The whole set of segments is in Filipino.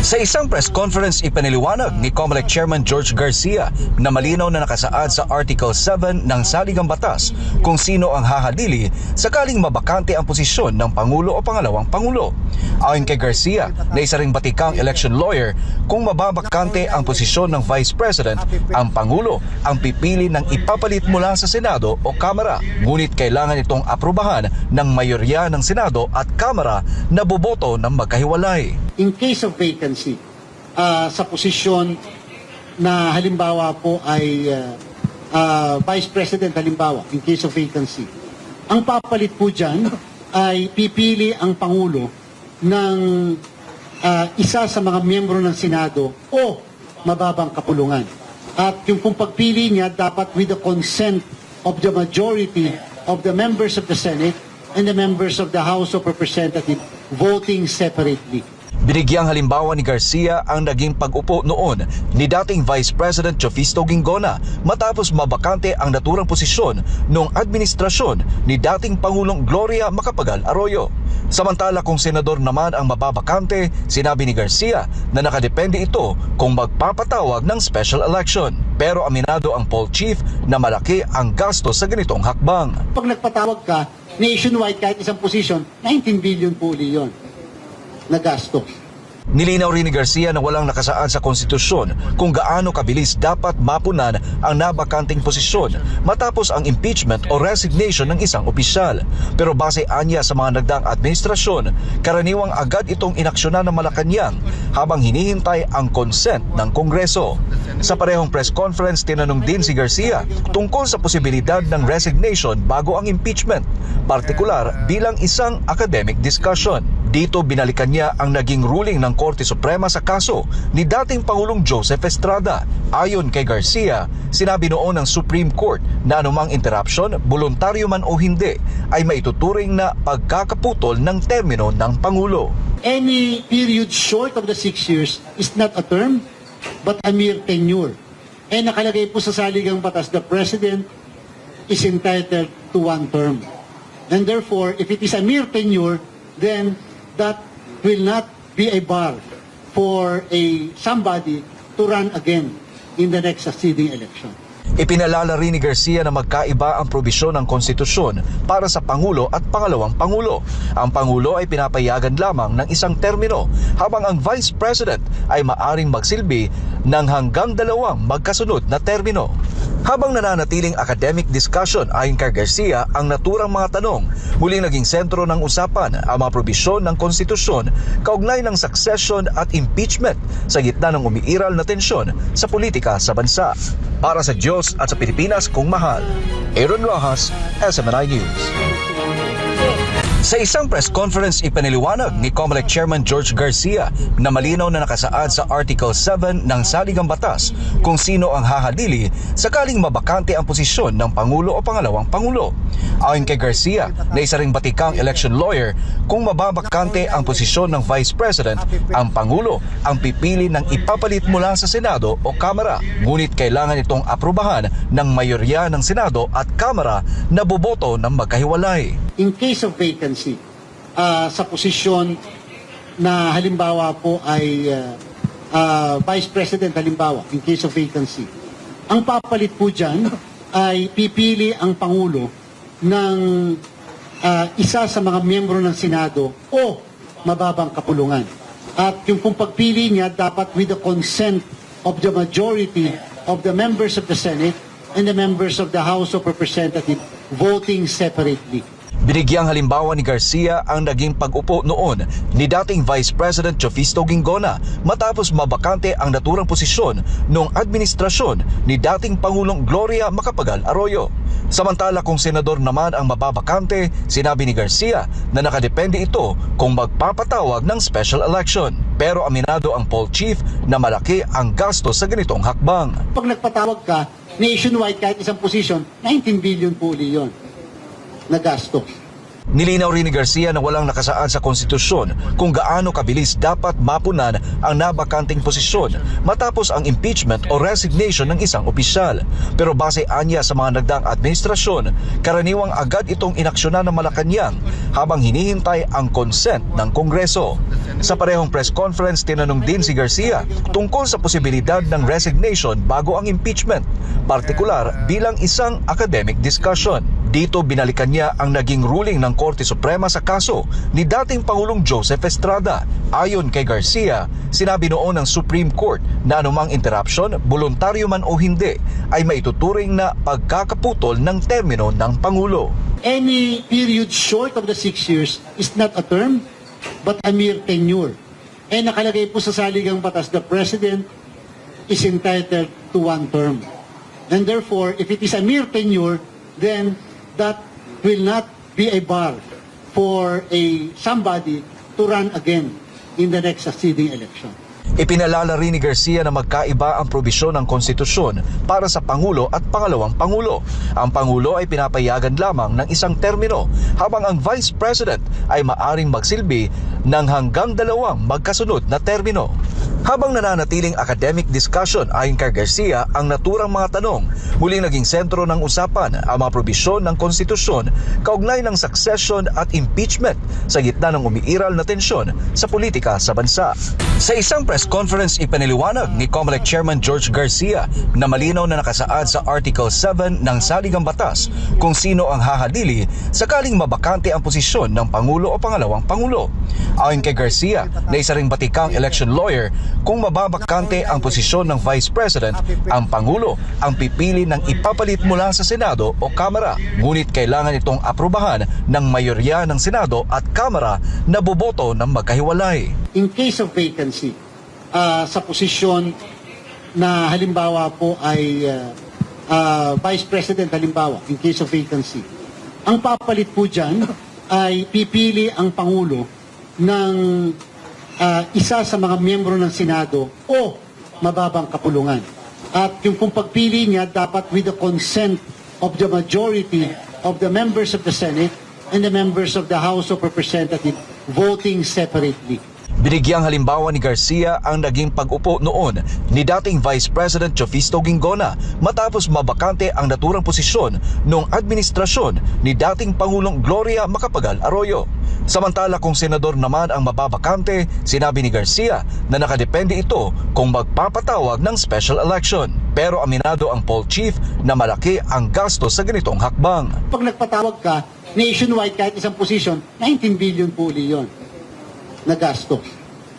Sa isang press conference, ipinaliwanag ni COMELEC Chairman George Garcia na malinaw na nakasaad sa Article 7 ng Saligang Batas kung sino ang hahadili sakaling mabakante ang posisyon ng Pangulo o Pangalawang Pangulo. Ayon kay Garcia, na isa ring batikang election lawyer, kung mababakante ang posisyon ng Vice President, ang Pangulo ang pipili ng ipapalit mula sa Senado o Kamara. Ngunit kailangan itong aprubahan ng mayorya ng Senado at Kamara na boboto ng magkahiwalay. In case of vacancy, sa posisyon na halimbawa po ay Vice President halimbawa, in case of vacancy, ang papalit po dyan ay pipili ang Pangulo ng isa sa mga miyembro ng Senado o mababang kapulungan. At yung pong pagpili niya dapat with the consent of the majority of the members of the Senate and the members of the House of Representatives voting separately. Binigyang halimbawa ni Garcia ang naging pag-upo noon ni dating Vice President Jovisto Ginggona matapos mabakante ang naturang posisyon noong administrasyon ni dating Pangulong Gloria Macapagal Arroyo. Samantala kung senador naman ang mababakante, sinabi ni Garcia na nakadepende ito kung magpapatawag ng special election. Pero aminado ang poll chief na malaki ang gasto sa ganitong hakbang. Pag nagpatawag ka, nationwide kahit isang posisyon, 19 billion po uli yun na gasto. Nilinaw rin ni Garcia na walang nakasaad sa konstitusyon kung gaano kabilis dapat mapunan ang nabakanting posisyon matapos ang impeachment o resignation ng isang opisyal. Pero base anya sa mga nagdaang administrasyon, karaniwang agad itong inaksyonan ng Malacanang habang hinihintay ang consent ng Kongreso. Sa parehong press conference, tinanong din si Garcia tungkol sa posibilidad ng resignation bago ang impeachment, partikular bilang isang academic discussion. Dito binalikan niya ang naging ruling ng Korte Suprema sa kaso ni dating Pangulong Joseph Estrada. Ayon kay Garcia, sinabi noon ng Supreme Court na anumang interruption, voluntaryo man o hindi, ay maituturing na pagkakaputol ng termino ng Pangulo. Any period short of the 6 years is not a term, but a mere tenure. Nakalagay po sa Saligang Batas, the President is entitled to 1 term. And therefore, if it is a mere tenure, then that will not be a bar for somebody to run again in the next succeeding election. Ipinalala rin ni Garcia na magkaiba ang probisyon ng konstitusyon para sa Pangulo at Pangalawang Pangulo. Ang Pangulo ay pinapayagan lamang ng isang termino, habang ang Vice President ay maaring magsilbi ng hanggang 2 magkasunod na termino. Habang nananatiling academic discussion ayon kay Garcia ang naturang mga tanong, muling naging sentro ng usapan ang mga probisyon ng konstitusyon kaugnay ng succession at impeachment sa gitna ng umiiral na tensyon sa politika sa bansa. Para sa Diyos at sa Pilipinas kong mahal, Aaron Rojas, SMNI News. Sa isang press conference, ipinaliwanag ni COMELEC Chairman George Garcia na malinaw na nakasaad sa Article 7 ng Saligang Batas kung sino ang hahadili sakaling mabakante ang posisyon ng Pangulo o Pangalawang Pangulo. Ayon kay Garcia, na isa ring batikang election lawyer, kung mababakante ang posisyon ng Vice President, ang Pangulo ang pipili ng ipapalit mula sa Senado o Kamara. Ngunit kailangan itong aprubahan ng mayorya ng Senado at Kamara na boboto ng magkahiwalay. In case of vacancy, sa posisyon na halimbawa po ay Vice President halimbawa, in case of vacancy, ang papalit po dyan ay pipili ang Pangulo ng isa sa mga miyembro ng Senado o mababang kapulungan. At yung pong pagpili niya dapat with the consent of the majority of the members of the Senate and the members of the House of Representatives voting separately. Binigyang halimbawa ni Garcia ang naging pag-upo noon ni dating Vice President Jovisto Ginggona matapos mabakante ang naturang posisyon noong administrasyon ni dating Pangulong Gloria Macapagal Arroyo. Samantala kung senador naman ang mababakante, sinabi ni Garcia na nakadepende ito kung magpapatawag ng special election. Pero aminado ang poll chief na malaki ang gasto sa ganitong hakbang. Pag nagpatawag ka, nationwide kahit isang posisyon, 19 billion po uli yun na gasto. Nilinaw rin ni Garcia na walang nakasaad sa konstitusyon kung gaano kabilis dapat mapunan ang nabakanting posisyon matapos ang impeachment o resignation ng isang opisyal. Pero base anya sa mga nagdaang administrasyon, karaniwang agad itong inaksyonan ng Malacanang habang hinihintay ang consent ng Kongreso. Sa parehong press conference, tinanong din si Garcia tungkol sa posibilidad ng resignation bago ang impeachment, partikular bilang isang academic discussion. Dito binalikan niya ang naging ruling ng Korte Suprema sa kaso ni dating Pangulong Joseph Estrada. Ayon kay Garcia, sinabi noon ng Supreme Court na anumang interruption, voluntaryo man o hindi, ay maituturing na pagkakaputol ng termino ng Pangulo. Any period short of the 6 years is not a term, but a mere tenure. Nakalagay po sa saligang batas, the President is entitled to 1 term. And therefore, if it is a mere tenure, then that will not be a bar for somebody to run again in the next succeeding election. Ipinalala rin ni Garcia na magkaiba ang probisyon ng konstitusyon para sa Pangulo at Pangalawang Pangulo. Ang Pangulo ay pinapayagan lamang ng isang termino, habang ang Vice President ay maaring magsilbi ng hanggang 2 magkasunod na termino. Habang nananatiling academic discussion ayon kay Garcia ang naturang mga tanong, muling naging sentro ng usapan ang mga probisyon ng konstitusyon kaugnay ng succession at impeachment sa gitna ng umiiral na tensyon sa politika sa bansa. Sa isang press conference, ipaniliwanag ni COMELEC Chairman George Garcia na malinaw na nakasaad sa Article 7 ng Saligang Batas kung sino ang hahalili sakaling mabakante ang posisyon ng Pangulo o Pangalawang Pangulo. Ayon kay Garcia, na isa ring batikang election lawyer, kung mababakante ang posisyon ng Vice President, ang Pangulo ang pipili ng ipapalit mula sa Senado o Kamara. Ngunit kailangan itong aprubahan ng mayorya ng Senado at Kamara na boboto ng magkahiwalay. In case of vacancy, sa posisyon na halimbawa po ay Vice President halimbawa, in case of vacancy, ang papalit po dyan ay pipili ang Pangulo ng isa sa mga miyembro ng Senado o mababang kapulungan. At yung pong pagpili niya dapat with the consent of the majority of the members of the Senate and the members of the House of Representatives voting separately. Binigyang halimbawa ni Garcia ang naging pag-upo noon ni dating Vice President Jovisto Ginggona matapos mabakante ang naturang posisyon noong administrasyon ni dating Pangulong Gloria Macapagal Arroyo. Samantala kung senador naman ang mababakante, sinabi ni Garcia na nakadepende ito kung magpapatawag ng special election. Pero aminado ang poll chief na malaki ang gasto sa ganitong hakbang. Pag nagpatawag ka, nationwide kahit isang posisyon, 19 billion po yun na gasto.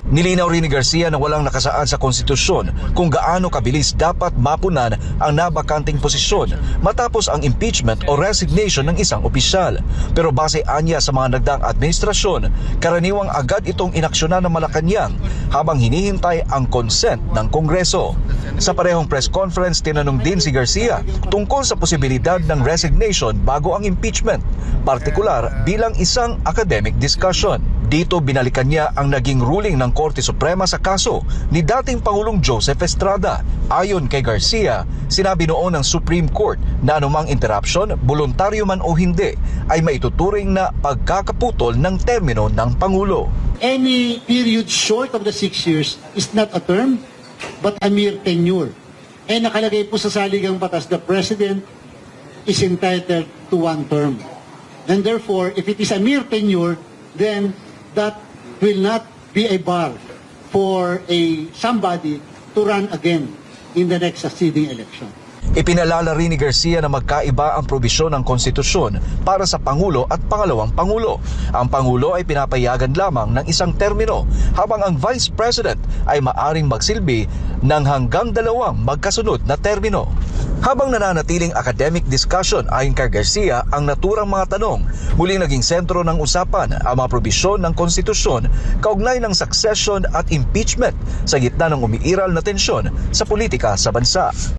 Nilinaw rin ni Garcia na walang nakasaad sa konstitusyon kung gaano kabilis dapat mapunan ang nabakanting posisyon matapos ang impeachment o resignation ng isang opisyal. Pero base anya sa mga nagdaang administrasyon, karaniwang agad itong inaksyonan ng Malacanang habang hinihintay ang consent ng Kongreso. Sa parehong press conference, tinanong din si Garcia tungkol sa posibilidad ng resignation bago ang impeachment, partikular bilang isang academic discussion. Dito binalikan niya ang naging ruling ng Korte Suprema sa kaso ni dating Pangulong Joseph Estrada. Ayon kay Garcia, sinabi noon ng Supreme Court na anumang interruption, voluntaryo man o hindi, ay maituturing na pagkakaputol ng termino ng Pangulo. Any period short of the 6 years is not a term, but a mere tenure. Nakalagay po sa saligang batas, the President is entitled to 1 term. And therefore, if it is a mere tenure, then that will not be a bar for somebody to run again in the next succeeding election. Ipinalala rin ni Garcia na magkaiba ang probisyon ng konstitusyon para sa Pangulo at Pangalawang Pangulo. Ang Pangulo ay pinapayagan lamang ng isang termino, habang ang Vice President ay maaring magsilbi ng hanggang 2 magkasunod na termino. Habang nananatiling academic discussion ayon kay Garcia ang naturang mga tanong, muling naging sentro ng usapan ang mga probisyon ng konstitusyon kaugnay ng succession at impeachment sa gitna ng umiiral na tensyon sa politika sa bansa.